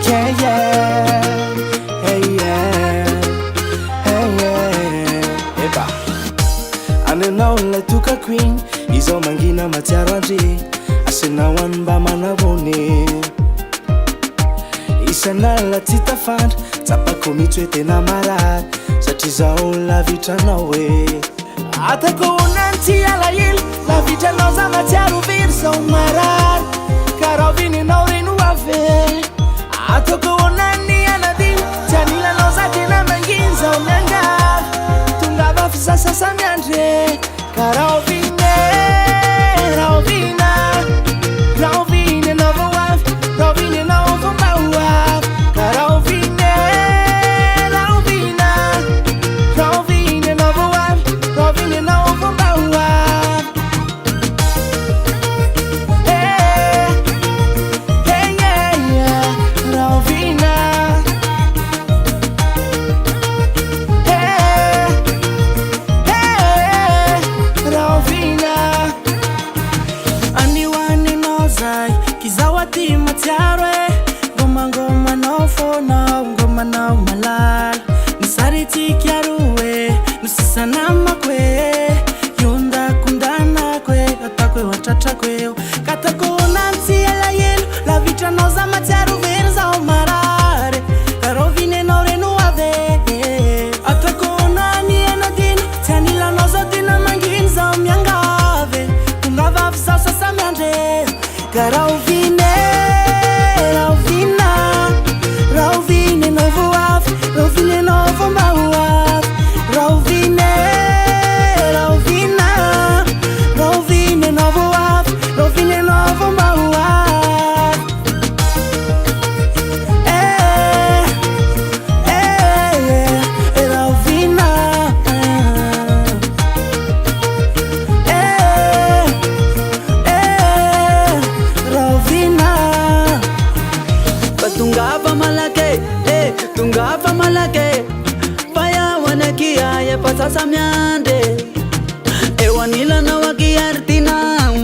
Yeah, yeah. Hey, yeah. Hey, yeah. Eba. Anenao la tuka queen. Izo mangina matiaro andri. Asenawan mba manavone. Isana la tita fand. Tapako mitwete na marat. Satizao la vita nawe. Atako unanti ala yil. La vita noza matiaro virsa umarat. Karovini naurinu ave. Atoko onani anadil. Tanila noza tina manginza unanga. Tungava fisa sasa miandre. Karovine, Rovina. Rovine novo waf. Rovine novo mawaf. Karovine, Rovina. Rovine novo waf. Rovine novo mawaf. Hey, hey, yeah, yeah. Rovina. Hey, hey, Rovina. Aniwani nozai kizawati matiare. Ngoma ngoma no fono, ngoma no malal. Nisariti kiarue, nusisana makwe. Yunda kundana kwe, atakwe watata kwe. Katako nanti ela yelu, la vita noza matiaru verza omarare. Karovine no renuave. Atako nani enadino, tanila noza dina manginza omyangave. Tungava fisa sasa miandre. Karovine, Rovina. Rovine novo waf, Rovine novo mawaf. Rovine, Rovina. Rovine novo waf, Rovine novo mawaf. Eh, Rovina. Rovina. Tungava malake, tungava malake. Paya wanakia ya pasasa miande. Ewanila na wakiartina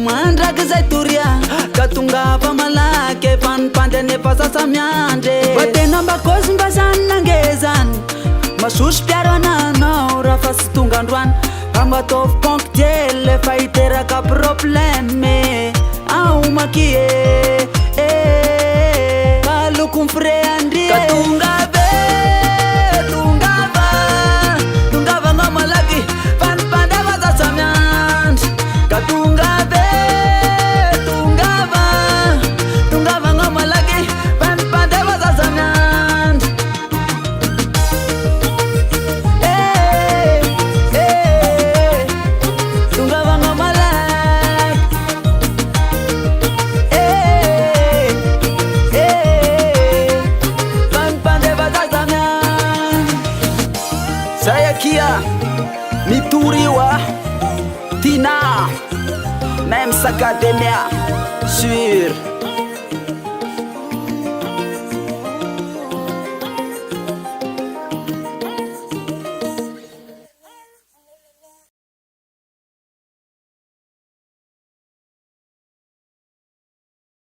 mandra kizaituria. Katungava malake pan pandene pasasa miande. Watena bakos mbasana ngezan. Masush piaro na naura fas tungandwan. Kamba tof konkjele faitera ka probleme. Au makie, Kalukum freandrie. Katungave, tungava. Tungava ngoma lagi. Pan pandava za samyand. Katungave, tungava. Tungava ngoma lagi. Pan pandava za samyand. Tungava ngoma lagi. Pan pandava za samyand. Saya kia mituriwa Tina même Sakademia sur